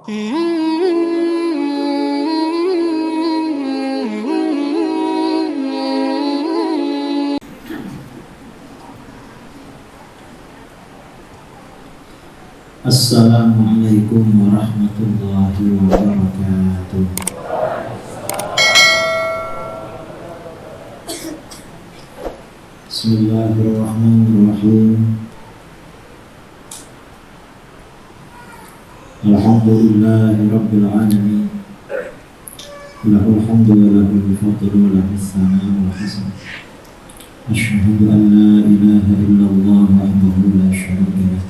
Assalamualaikum warahmatullahi wabarakatuh. Bismillahirrahmanirrahim. Alhamdulillahi rabbil alamin. Lahul hamdu wa lahul fadlu wa lahus sana'u wa hasan. Asyhadu an la ilaha illallah wahdahu la syarika lah.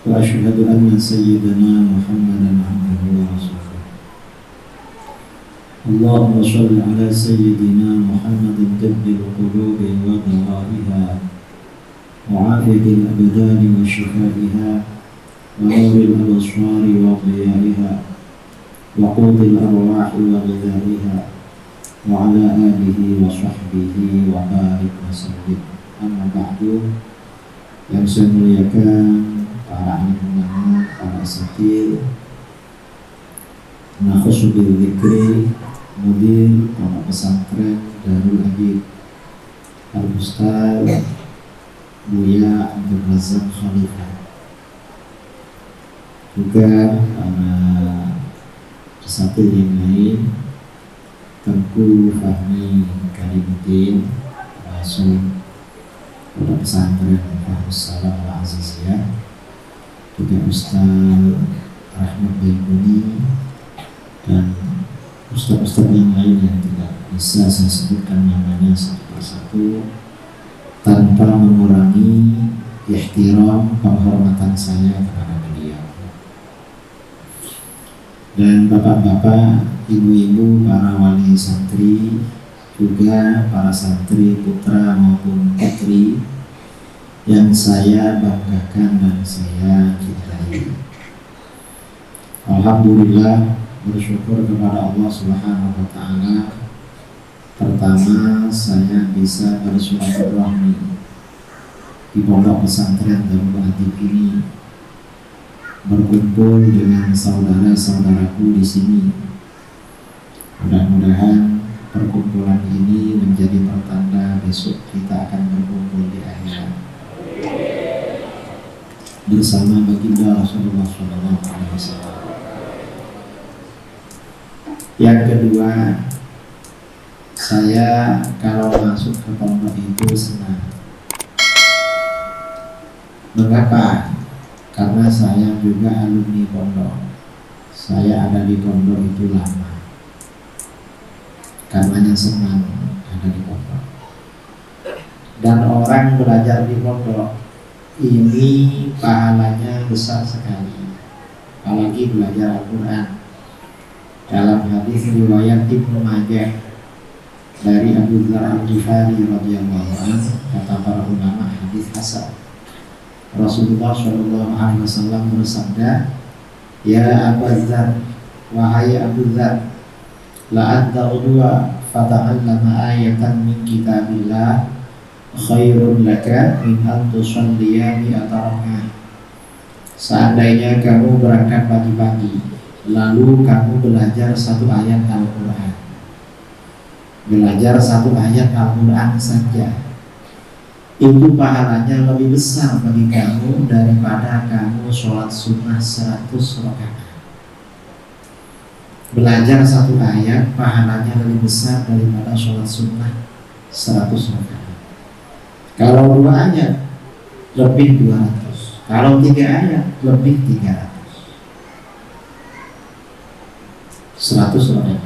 Wa asyhadu anna sayyidana Muhammadan abduhu wa rasuluh. Allahumma shalli ala sayyidina Muhammadin tibbil qulubi wa dawaiha wa afiyil abdani wa shifaiha wa nuril absari wa dhiyaiha wa qudil arwahi wa ghidaiha wa ala alihi wa sahbihi wa barik wa sallim. Amma ba'du. Yang saya muliakan para ulama, para asatidz, nakhusu bil dzikri, mudir pondok pesantren Darul Habib Al-Ustaz Buya Abdul Razak Khalifah, juga para asatidz yang lain, Tengku Fahmi Karimuddin, Rasul pondok pesantren Fahrus Salam Al-Aziziyah, juga Ustaz Rahmat Baikuni, dan ustaz-ustaz yang lain yang tidak bisa saya sebutkan namanya satu persatu tanpa mengurangi ihtiram penghormatan saya kepada beliau. Dan bapak-bapak, ibu-ibu, para wali santri, juga para santri putra maupun putri yang saya banggakan dan saya cintai. Alhamdulillah, bersyukur kepada Allah Subhanahu wa Ta'ala. Pertama, saya bisa bersilaturahmi di pondok pesantren Darul Habib ini, berkumpul dengan saudara-saudaraku di sini. Mudah-mudahan perkumpulan ini menjadi pertanda besok kita akan berkumpul di akhirat bersama baginda Rasulullah SAW. Yang kedua, saya kalau masuk ke pondok itu senang. Mengapa? Karena saya juga alumni pondok. Saya ada di pondok itu lama. Karenanya senang ada di pondok. Dan orang belajar di pondok ini pahalanya besar sekali, apalagi belajar Al-Quran. Dalam hadis riwayat Ibnu Majah dari Abu Dzar Al-Ghifari radhiyallahu anhu, kata para ulama hadis hasan, Rasulullah Shallallahu Alaihi Wasallam bersabda, "Ya Abu Dzar, wahai Abu Dzar, la anta udwa fata'allama ayatan min kitabillah khairun laka min an tusalliya mi'ata raka'ah." Seandainya kamu berangkat pagi-pagi lalu kamu belajar satu ayat Al-Quran, belajar satu ayat Al-Quran saja, itu pahalanya lebih besar bagi kamu daripada kamu sholat sunnah 100 rakaat. Belajar satu ayat pahalanya lebih besar daripada sholat sunnah 100 rakaat. Kalau 2 ayat lebih 200, kalau 3 ayat lebih 300. 100 rakaat.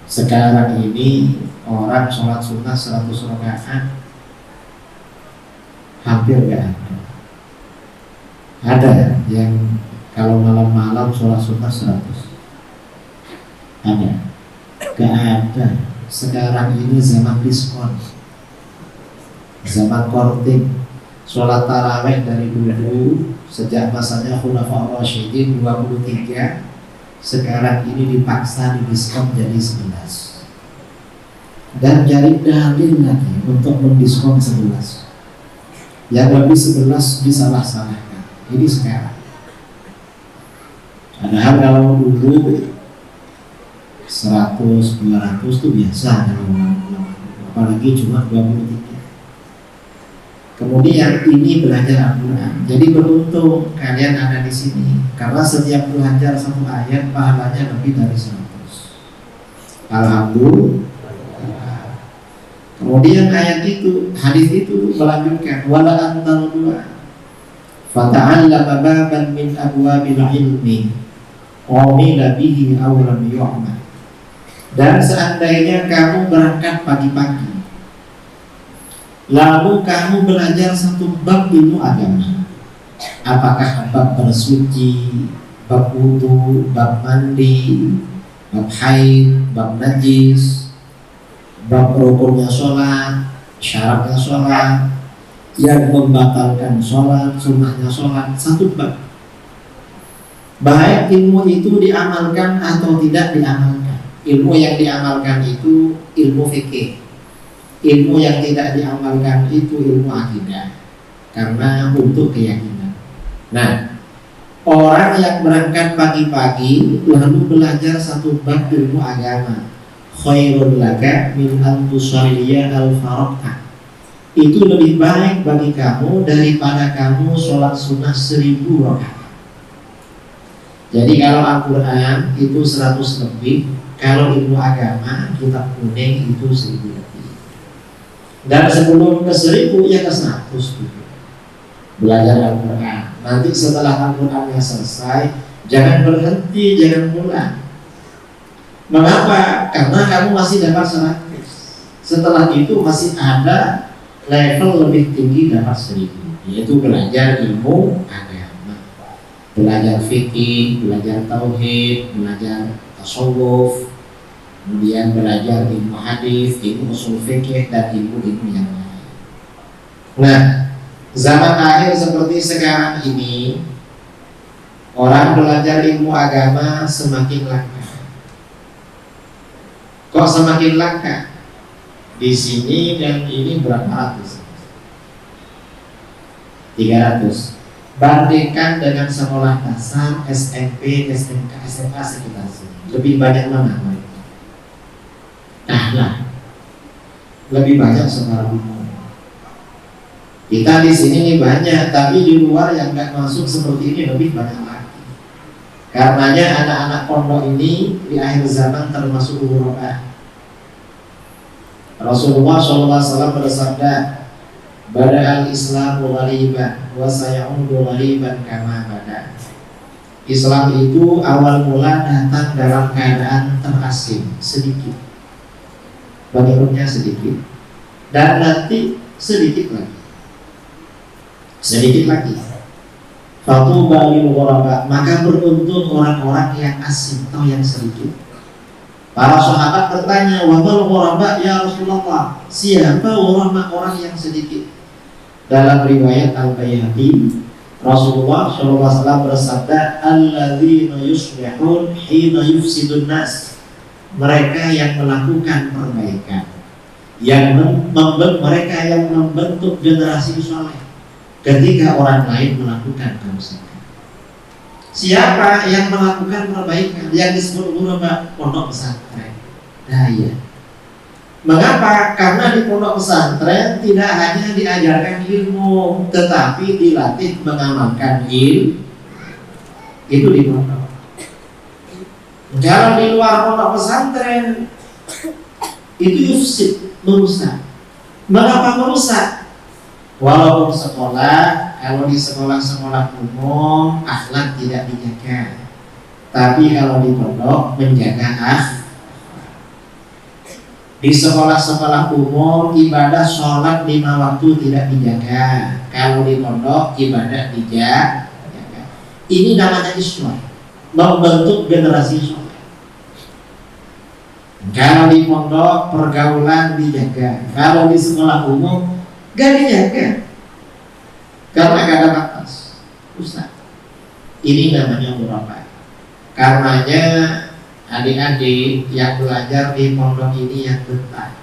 Sekarang ini orang sholat sunnah 100 rakaat hampir gak ada. Ada yang kalau malam-malam sholat sunnah 100. Ada? Gak ada. Sekarang ini zaman diskon, zaman korting. Sholat taraweh dari dulu sejak masanya Khulafaur Rasyidin 23, sekarang ini dipaksa didiskon jadi 11. Dan cari dalil lagi untuk mendiskon 11. Yang lebih 11 disalah-salahkan. Ini sekarang. Padahal kalau dulu 100, 200 itu biasa kalau apalagi cuma 23. Kemudian ini belajar Al-Quran. Jadi beruntung kalian ada di sini karena setiap belajar satu ayat pahalanya lebih dari 100. Alhamdulillah. Kemudian ayat itu, hadis itu melanjutkan wala antal dua fata'allama baban min abwabil ilmi umila bihi aw lam yu'mal. Dan seandainya kamu berangkat pagi-pagi lalu kamu belajar satu bab ilmu agama, apakah bab bersuci, bab wudu, bab mandi, bab haid, bab najis, bab rukunnya sholat, syaratnya sholat, yang membatalkan sholat, sunnahnya sholat, satu bab. Baik ilmu itu diamalkan atau tidak diamalkan. Ilmu yang diamalkan itu ilmu fikih. Ilmu yang tidak diamalkan itu ilmu akidah, karena untuk keyakinan. Nah, orang yang berangkat pagi-pagi lalu belajar satu bab ilmu agama, khairul laka min an tusalliya al-faraqah. Itu lebih baik bagi kamu daripada kamu sholat sunnah 1000 rakaat. Jadi kalau Al-Quran itu 100 lebih, kalau ilmu agama kitab kuning itu 1000 lebih. Dan sebelum ke 1000 ya ke 100 gitu. Belajar Al-Quran. Nanti setelah Al-Qurannya selesai, jangan berhenti, jangan pulang. Mengapa? Karena kamu masih dapat 100. Setelah itu masih ada level lebih tinggi dapat 1000, yaitu belajar ilmu agama, belajar fikih, belajar tauhid, belajar tasawuf, kemudian belajar ilmu hadis, ilmu usul fikih, dan ilmu-ilmu yang lain. Nah, zaman akhir seperti sekarang ini, orang belajar ilmu agama semakin langka. Kok semakin langka? Di sini dan ini berapa ratus? 300. Bandingkan dengan sekolah dasar, SMP, SMK, SMA sekitar sini. Lebih banyak mana? Nah, lebih banyak secara umum. Kita di sini nih banyak, tapi di luar yang nggak masuk seperti ini lebih banyak lagi. Karenanya anak-anak pondok ini di akhir zaman termasuk ghuraba. Rasulullah SAW bersabda, "Bada'al Islamu ghariban wa sayaudu ghariban kama bada." Islam itu awal mula datang dalam keadaan terasing, sedikit. Pengikutnya sedikit, dan nanti sedikit lagi. Fatuba lil ghuraba, maka beruntung orang-orang yang asing atau yang sedikit. Para sahabat bertanya, wa mal ghuraba ya Rasulullah, siapa orang yang sedikit? Dalam riwayat Al-Baihaqi, Rasulullah SAW bersabda, alladzina yuslihun hina yufsidun nas. Mereka yang melakukan perbaikan, mereka yang membentuk generasi soleh ketika orang lain melakukan kerusakan. Siapa yang melakukan perbaikan? Yang disebut ghuraba, pondok pesantren daya. Mengapa? Karena di pondok pesantren tidak hanya diajarkan ilmu, tetapi dilatih mengamalkan ilmu. Itu di pondok. Kalau di luar pondok pesantren itu yufsid, merusak. Mengapa merusak? Walaupun sekolah, kalau di sekolah-sekolah umum akhlak tidak dijaga, tapi kalau di pondok menjaga akhlak. Di sekolah-sekolah umum ibadah sholat 5 waktu tidak dijaga, kalau di pondok ibadah dijaga. Ini namanya Islam, membentuk generasi soleh. Kalau di pondok pergaulan dijaga, kalau di sekolah umum gak dijaga karena gak ada batas. Ustaz, ini namanya ghuraba. Karenanya adik-adik yang belajar di pondok ini yang betah,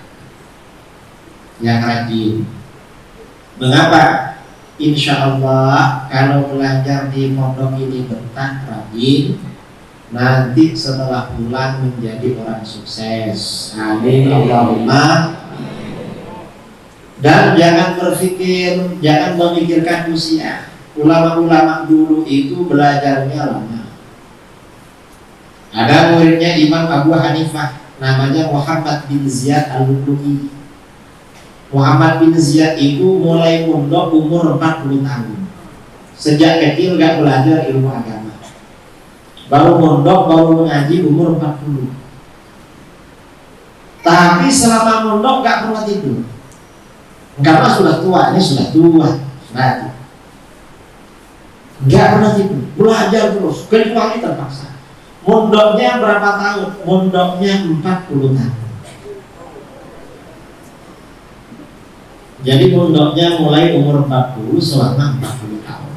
yang rajin. Mengapa? Insya Allah kalau belajar di pondok ini betah, rajin, nanti setelah pulang menjadi orang sukses. Amin Allahumma. Dan jangan berpikir, jangan memikirkan usia. Ulama-ulama dulu itu belajarnya lama. Ada muridnya Imam Abu Hanifah, namanya Muhammad bin Ziyad al-Lu'lu'i. Muhammad bin Ziyad itu mulai mondok umur 40 tahun. Sejak kecil gak belajar ilmu agama. Baru mondok, baru mengaji umur 40. Tapi selama mondok gak pernah tidur. Karena sudah tua, ini sudah tua. Nah, gak pernah tidur, belajar terus, kecuali terpaksa. Mondoknya berapa tahun? Mondoknya 40 tahun. Jadi mondoknya mulai umur 40 selama 40 tahun.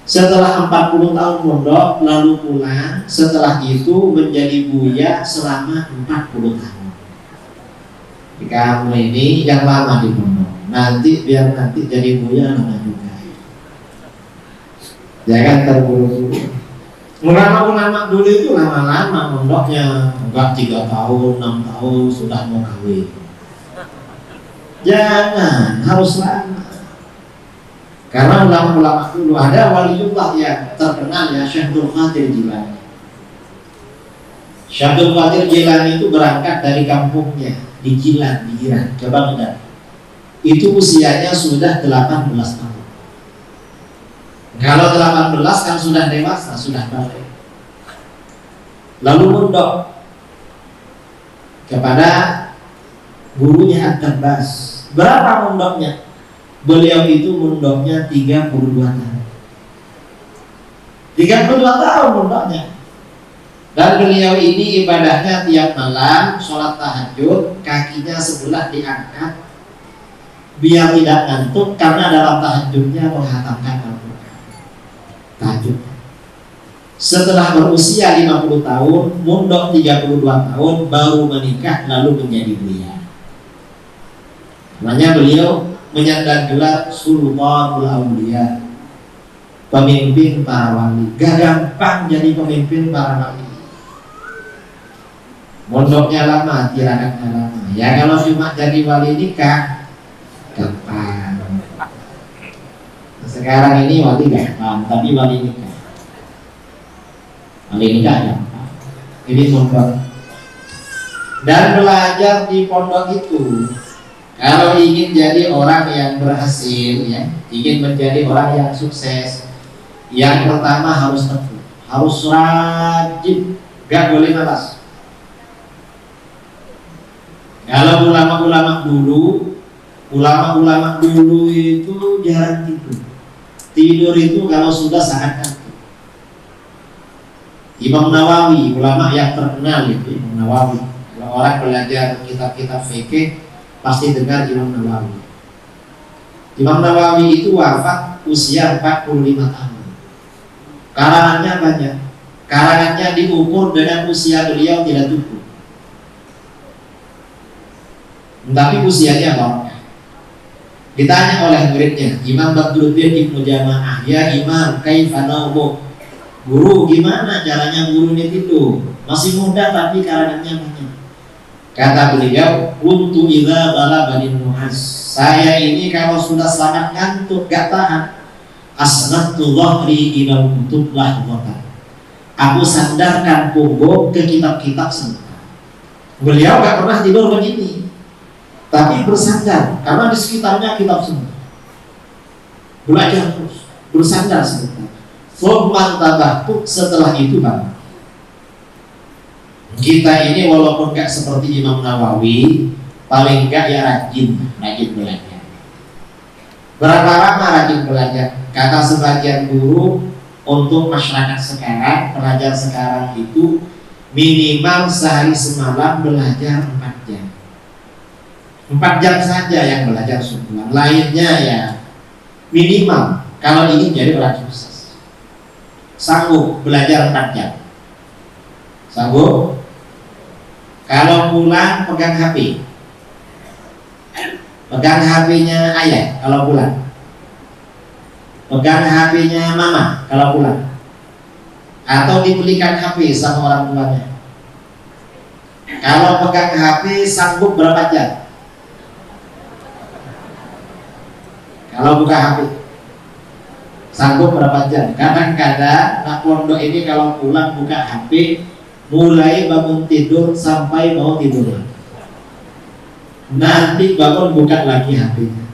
Setelah 40 tahun mondok lalu pulang, setelah itu menjadi buya selama 40 tahun. Kamu ini yang lama di pondok, nanti biar nanti jadi buya lama juga. Jangan terburu-buru. Ulama-ulama dulu itu lama-lama mondoknya, enggak 3 tahun, 6 tahun sudah mau kawin. Jangan, harus lama. Karena ulama-ulama dulu ada waliullah yang terkenal ya, Syekh Abdul Qadir Jilani. Syekh Abdul Qadir Jilani itu berangkat dari kampungnya di Jilan, di Iran, ke Baghdad. Itu usianya sudah 18 tahun. Kalau 18 kan sudah dewasa, sudah balik. Lalu mondok kepada gurunya At-Tabbas. Berapa mondoknya? Beliau itu mondoknya 32 tahun. 32 tahun mondoknya. Dan beliau ini ibadahnya tiap malam sholat tahajud, kakinya sebelah diangkat biar tidak ngantuk karena dalam tahajudnya menghatamkan Al-Quran. Tahajud. Setelah berusia 50 tahun, mondok 32 tahun, baru menikah lalu menjadi buya. Namanya beliau menyandang gelar Sultanul Auliya, pemimpin para wali. Gak gampang jadi pemimpin para wali. Mondoknya lama, tiradatnya lama. Ya kalau cuma jadi wali nikah gampang. Sekarang ini wali gampang, tapi wali nikah gampang. Ini mondok. Dan belajar di pondok itu, kalau ingin jadi orang yang berhasil, ya, ingin menjadi orang yang sukses, yang pertama harus tekun, harus rajin, gak boleh malas. Kalau ulama-ulama dulu itu jarang tidur. Tidur itu kalau sudah sangat ngantuk. Imam Nawawi, ulama yang terkenal itu, Imam Nawawi. Kalau orang belajar kitab-kitab fikih pasti dengar Imam Nawawi. Imam Nawawi itu wafat usia 45 tahun. Karangannya banyak. Karangannya diukur dengan usia beliau tidak cukup. Tapi usianya barokah. Ditanya oleh muridnya, Imam Badruddin Ibnu Jamaah, ya Imam, kaifa naumuh? Guru, gimana caranya guru ini tidur? Masih muda tapi karangannya banyak. Kata beliau, untuk idza balagani nu'as. Saya ini kalau sudah sangat ngantuk gak tahan, asnadtu dhahri ila kutub lahdzatan. Aku sandarkan punggung ke kitab-kitab sebentar. Beliau gak pernah tidur begini, tapi bersandar karena di sekitarnya kitab semua. Belajar terus, bersandar sebentar. Thumma tabahtu, setelah itu bangun. Kita ini walaupun gak seperti Imam Nawawi, paling gak ya rajin belajar. Berapa lama rajin belajar? Kata sebagian guru, untuk masyarakat sekarang, pelajar sekarang itu minimal sehari semalam belajar 4 jam. 4 jam saja yang belajar sebulan. Lainnya ya minimal kalau ingin jadi orang sukses. Sanggup belajar 4 jam? Sanggup? Kalau pulang pegang HP, pegang HP-nya ayah kalau pulang, pegang HP-nya mama kalau pulang. atau dibelikan HP sama orang tuanya? Kalau pegang HP sanggup berapa jam? Kalau buka HP sanggup berapa jam? Kadang-kadang anak pondok ini kalau pulang buka HP, mulai bangun tidur sampai mau tidur, nanti bangun buka lagi HP-nya.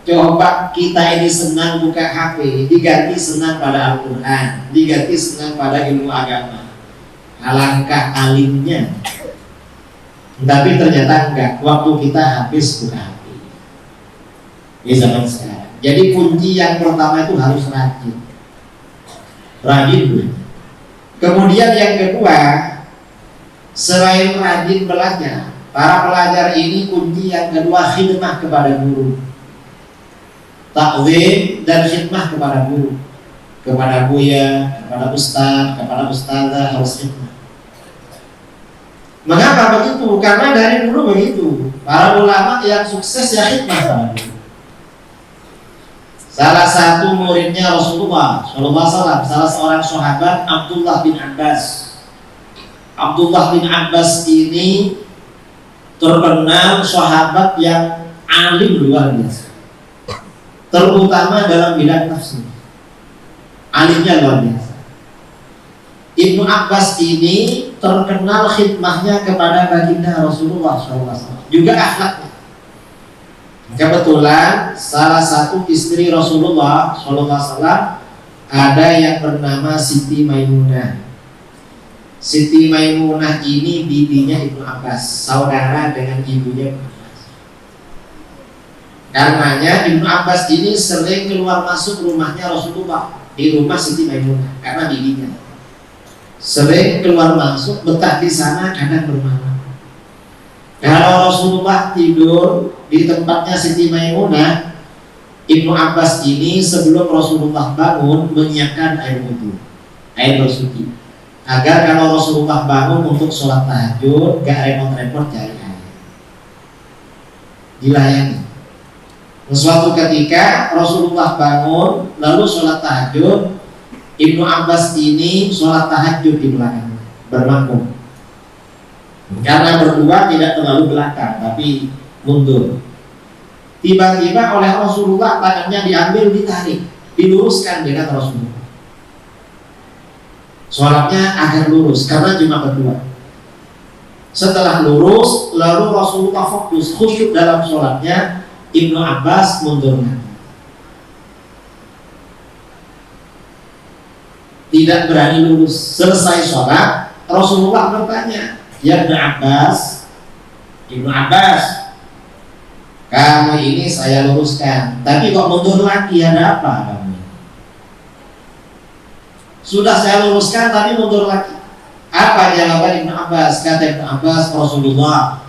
Coba kita ini senang buka HP, diganti senang pada Al-Quran, diganti senang pada ilmu agama. Alangkah alimnya. Tapi ternyata enggak, waktu kita habis buka HP di zaman sekarang. Jadi kunci yang pertama itu harus rajin. Rajin dulu. Kemudian yang kedua, selain rajin belajar, para pelajar ini kunci yang kedua khidmah kepada guru. Takzim dan khidmah kepada guru, kepada buya, kepada ustaz, kepada ustazah harus khidmah. Mengapa begitu? Karena dari dulu begitu. Para ulama yang sukses ya khidmah kepada guru. Salah satu muridnya Rasulullah SAW, salah seorang sahabat Abdullah bin Abbas. Abdullah bin Abbas ini terkenal sahabat yang alim luar biasa, terutama dalam bidang tafsir. Alimnya luar biasa. Ibnu Abbas ini terkenal khidmahnya kepada baginda Rasulullah SAW, juga akhlaknya. Kebetulan salah satu istri Rasulullah SAW ada yang bernama Siti Maimunah. Siti Maimunah ini bibinya Ibnu Abbas, saudara dengan ibunya Ibnu Abbas. Karenanya Ibnu Abbas ini sering keluar masuk rumahnya Rasulullah, di rumah Siti Maimunah, karena bibinya. Sering keluar masuk, betah di sana, kadang bermalam. Kalau Rasulullah tidur di tempatnya Siti Maimunah, Ibnu Abbas ini sebelum Rasulullah bangun menyiapkan air wudhu, air bersuci, agar kalau Rasulullah bangun untuk sholat tahajud gak repot-repot cari air, dilayani. Suatu ketika Rasulullah bangun lalu sholat tahajud, Ibnu Abbas ini sholat tahajud di belakang, bermakmum. Karena berdua tidak terlalu belakang, tapi mundur. Tiba-tiba oleh Rasulullah tangannya diambil, ditarik, diluruskan dengan Rasulullah. Sholatnya agar lurus, karena cuma berdua. Setelah lurus, lalu Rasulullah fokus, khusyuk dalam sholatnya. Ibnu Abbas mundur lagi. Tidak berani lurus. Selesai sholat, Rasulullah bertanya, "Ya Ibnu Abbas, kamu ini saya luruskan, tapi kok mundur lagi, ada apa kamu? Sudah saya luruskan tapi mundur lagi." Apa jawaban Ibnu Abbas? Kata Ibnu Abbas, "Rasulullah,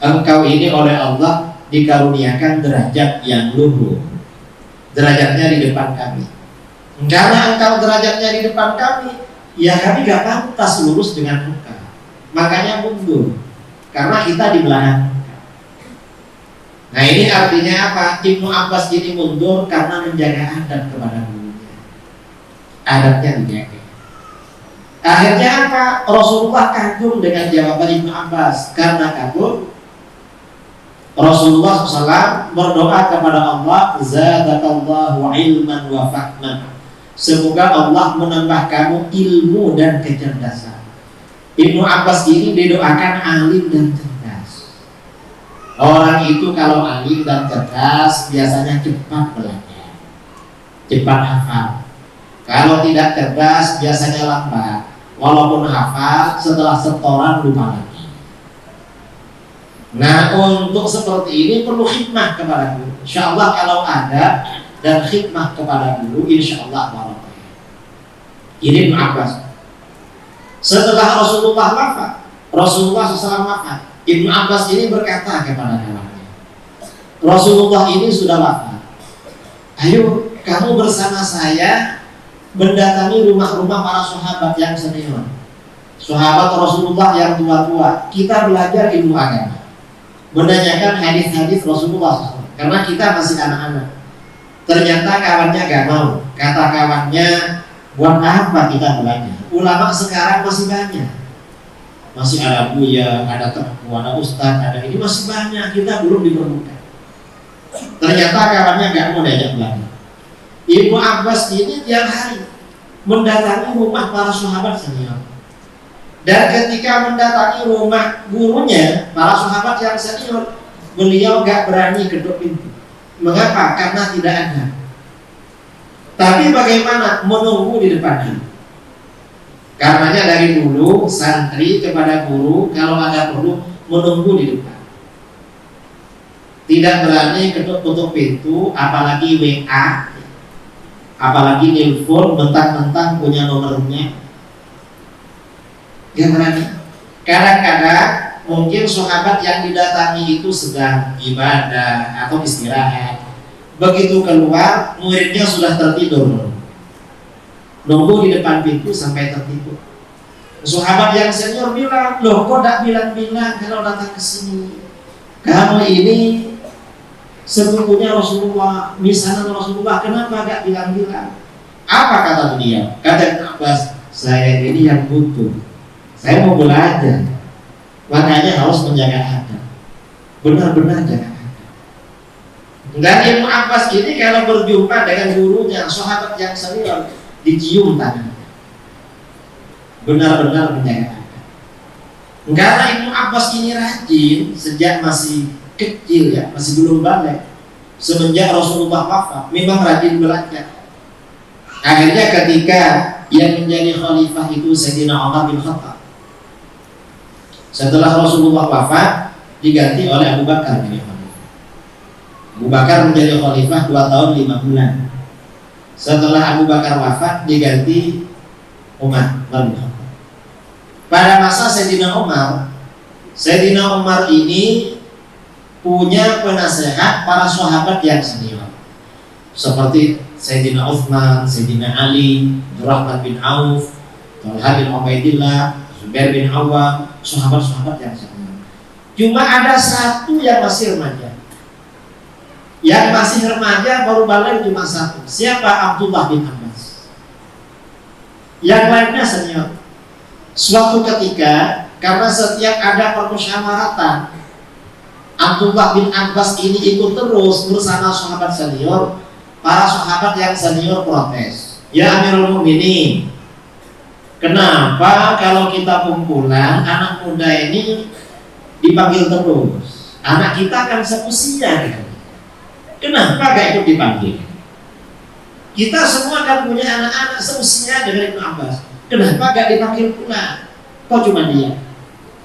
engkau ini oleh Allah dikaruniakan derajat yang luhur, derajatnya di depan kami. Karena engkau derajatnya di depan kami, ya kami gak pantas lurus dengan engkau. Makanya mundur, karena kita di belakang." Nah ini artinya apa? Ibnu Abbas ini mundur karena menjaga adab kepada gurunya. Adabnya dijaga. Akhirnya apa? Rasulullah kagum dengan jawaban Ibnu Abbas. Karena kagum, Rasulullah SAW berdoa kepada Allah, "Zadakallahu ilman wa fahman." Semoga Allah menambah kamu ilmu dan kecerdasan. Ibnu Abbas ini didoakan alim dan cerdas. Orang itu kalau alim dan cerdas biasanya cepat belajar, cepat hafal. Kalau tidak cerdas biasanya lambat. Walaupun hafal, setelah setoran lupa lagi. Nah untuk seperti ini perlu khidmah kepada guru. Insya Allah kalau ada dan khidmah kepada guru, insya Allah barakah. Ini Ibnu Abbas. Setelah Rasulullah wafat, Rasulullah SAW wafat, Ibnu Abbas ini berkata kepada kawannya, "Rasulullah ini sudah wafat. Ayo kamu bersama saya mendatangi rumah-rumah para sahabat yang senior, sahabat Rasulullah yang tua-tua. Kita belajar ilmu agama, menanyakan hadis-hadis Rasulullah SAW. Karena kita masih anak-anak." Ternyata kawannya gak mau. Kata kawannya, Buat apa kita belajar? Ulama sekarang masih banyak, masih ada buya, ada tengku, ada ustadz, ada ini masih banyak, kita belum diperlukan. Ternyata kawannya nggak mau diajak belajar. Ibnu Abbas ini tiap hari mendatangi rumah para sahabat senior. Dan ketika mendatangi rumah gurunya, para sahabat yang senior, beliau gak berani ketuk pintu. Mengapa? Karena tidak ada. Tapi bagaimana? Menunggu di depan. Karenanya dari dulu santri kepada guru kalau ada perlu menunggu di depan. Tidak berani ketuk pintu, apalagi WA, apalagi nelfon mentang-mentang punya nomornya. Yang berani. Kadang-kadang mungkin sahabat yang didatangi itu sedang ibadah atau istirahat. Begitu keluar, muridnya sudah tertidur. Nunggu di depan pintu sampai tertidur. Sahabat yang senior bilang, loh kok tak bilang-bilang kalau datang ke sini? Kamu ini sepupunya Rasulullah, misalnya Rasulullah, kenapa gak bilang-bilang? Apa kata beliau? Kata Abbas, saya ini yang butuh. Saya mau belajar. Makanya harus menjaga adab. Benar-benar jaga adab. Dan Ibnu Abbas ini kalau berjumpa dengan gurunya, sahabat yang senior, dicium tangannya. Benar-benar menjaga adab. Karena Ibnu Abbas ini rajin sejak masih kecil ya, masih belum balik. Semenjak Rasulullah wafat, memang rajin belajar. Akhirnya ketika yang menjadi khalifah itu Sayyidina Umar bin Khattab. Setelah Rasulullah wafat, diganti oleh Abu Bakar menjadi khalifah. Abu Bakar menjadi khalifah 2 tahun 5 bulan. Setelah Abu Bakar wafat, diganti Umar bin Khattab. Pada masa Sayyidina Umar ini punya penasehat para sahabat yang senior, seperti Sayyidina Utsman, Sayyidina Ali, Abdurrahman bin Auf, Talha bin Ubaidillah, Zubair bin Awam, sahabat-sahabat yang senior. Cuma ada satu yang masih remaja. Yang masih remaja baru balik cuma satu. Siapa? Abdullah bin Abbas. Yang lainnya senior. Suatu ketika, karena setiap ada permusyawaratan, Abdullah bin Abbas ini ikut terus bersama sahabat senior. Para sahabat yang senior protes, ya Amirul Mukminin, kenapa kalau kita kumpulan anak muda ini dipanggil terus? Anak kita kan seusia, kenapa gak ikut dipanggil? Kita semua kan punya anak-anak seusia dengan Ibnu Abbas, kenapa gak dipanggil pula? Kok cuma dia?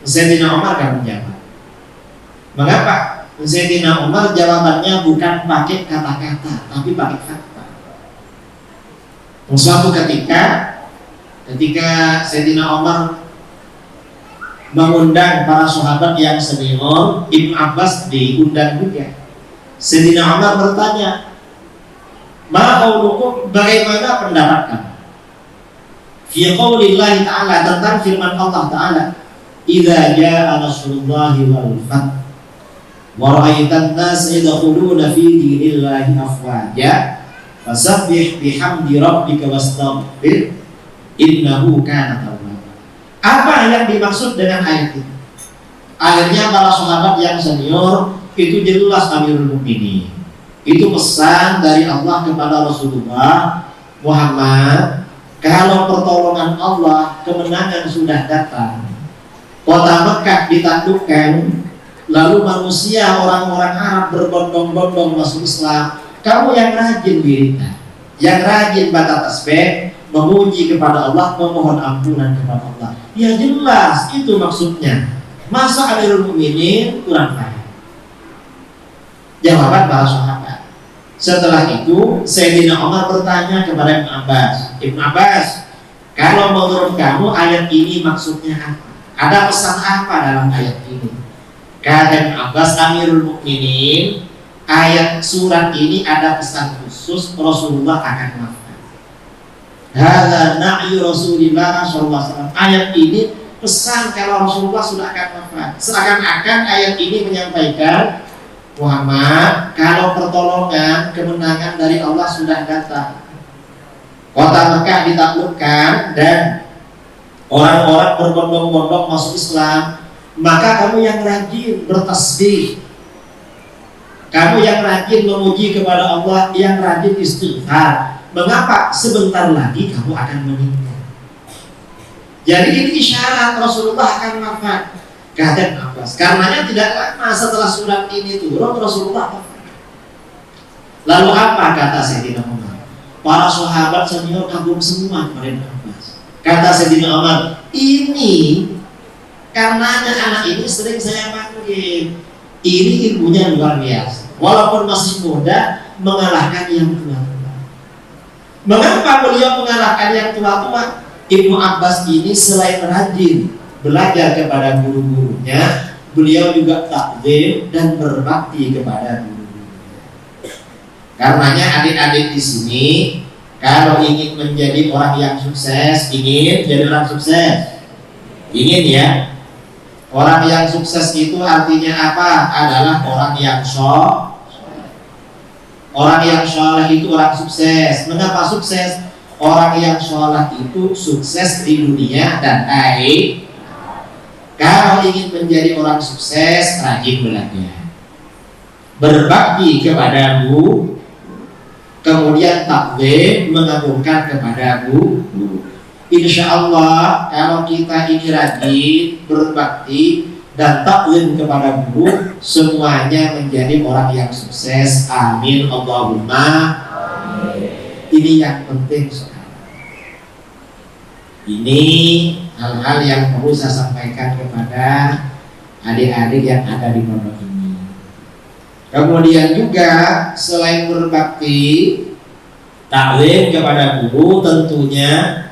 Sayyidina Umar kan menjawab. Mengapa? Sayyidina Umar jawabannya bukan pakai kata-kata, tapi pakai fakta. Suatu ketika Sayyidina Umar mengundang para sahabat yang senior, Ibnu Abbas diundang juga. Sayyidina Umar bertanya, "Ma'aulukum, bagaimana pendapat kamu fi qaulillahi ta'ala, tentang firman Allah Ta'ala, idza jaa nasrullahi wal fath wa ra'aitan nas yadkhuluna fi dinillahi afwaja fasabbih bihamdi rabbika wastaghfir innahu kana tawwaba." Apa yang dimaksud dengan ayat ini? Akhirnya para sahabat yang senior itu jelas Amirul Mukminin. Itu pesan dari Allah kepada Rasulullah Muhammad, kalau pertolongan Allah, kemenangan sudah datang, kota Mekah ditaklukkan, lalu manusia orang-orang Arab berbondong-bondong masuk Islam, kamu yang rajin wiridan, yang rajin baca tasbih, memuji kepada Allah, memohon ampunan kepada Allah. Ya jelas itu maksudnya. Masa Amirul Mukminin kurang paham? Jawaban para sahabat. Setelah itu Sayyidina Umar bertanya kepada Ibnu Abbas, Ibnu Abbas, kalau menurut kamu ayat ini maksudnya apa? Ada pesan apa dalam ayat ini? Kata Abbas, Amirul Mukminin, ayat surat ini ada pesan khusus, Rasulullah akan wafat. Hadza na'yu Rasulillah sallallahu alaihi wasallam. Ayat ini pesan kalau Rasulullah sudah akan wafat. Seakan-akan ayat ini menyampaikan, Muhammad, kalau pertolongan, kemenangan dari Allah sudah datang, Kota Mekah ditaklukkan dan orang-orang berbondong-bondong masuk Islam, maka kamu yang rajin bertasbih, kamu yang rajin memuji kepada Allah, yang rajin istighfar. Mengapa? Sebentar lagi kamu akan meninggal. Jadi ini isyarat Rasulullah akan wafat. Kata Abbas, karenanya tidak lama setelah surat ini turun Rasulullah wafat. Lalu apa kata Sayyidina Umar? Para sahabat senior kagum semua kepada Abbas. Kata Sayyidina Umar, ini karenanya anak ini sering saya panggil. Ini ilmunya luar biasa. Walaupun masih muda, mengalahkan yang tua-tua. Mengapa beliau mengalahkan yang tua-tua? Ibnu Abbas ini selain rajin belajar kepada guru-gurunya, beliau juga takzim dan berbakti kepada guru-gurunya. Karenanya adik-adik di sini, kalau ingin menjadi orang yang sukses, ingin jadi orang sukses, ingin ya. Orang yang sukses itu artinya apa? Adalah orang yang Orang yang soleh itu orang sukses. Mengapa sukses? Orang yang soleh itu sukses di dunia dan akhirat. Kalau ingin menjadi orang sukses, rajin belajar, berbakti kepada guru, kemudian takzim, mengagungkan kepada guru. Insya Allah kalau kita ini rajin, berbakti dan takzim kepada guru, semuanya menjadi orang yang sukses. Amin Allahumma amin. Ini yang penting sekarang. Ini hal-hal yang perlu saya sampaikan kepada adik-adik yang ada di pondok ini. Kemudian juga selain berbakti, taklim kepada guru tentunya,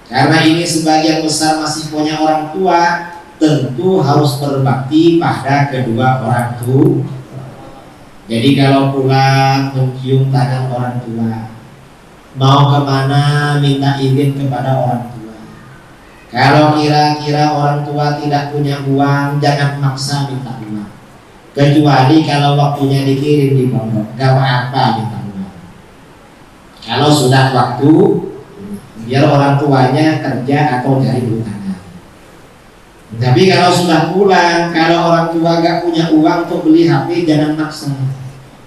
karena ini sebagian besar masih punya orang tua, tentu harus berbakti pada kedua orang tua. Jadi kalau pulang mencium tangan orang tua, mau kemana minta izin kepada orang tua. Kalau kira-kira orang tua tidak punya uang, jangan maksa minta uang. Kecuali kalau waktunya dikirim di pondok, gak apa-apa minta uang. Kalau sudah waktu, biar orang tuanya kerja atau cari bulanan. Tapi kalau sudah pulang, kalau orang tua gak punya uang untuk beli HP, jangan maksa.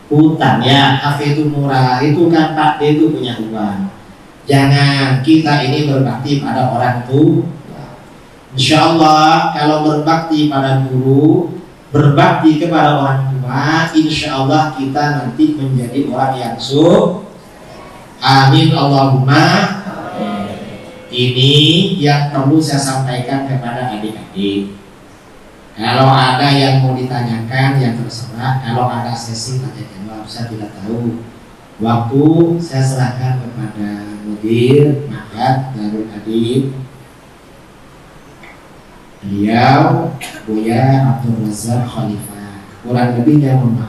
Utang ya, HP itu murah, itu kan Pak D itu punya uang. Jangan, kita ini berbakti pada orang tua. Insya Allah kalau berbakti pada guru, berbakti kepada orang tua, insya Allah kita nanti menjadi orang yang amin Allahumma amin. Ini yang perlu saya sampaikan kepada adik-adik. Kalau ada yang mau ditanyakan, yang terserah. Kalau ada sesi tanya jawab, saya tidak tahu. Waktu saya serahkan kepada mudir Mahat Darul Hadith, beliau Buya Abdul Razak Khalifah. Kurang lebihnya mohon maaf.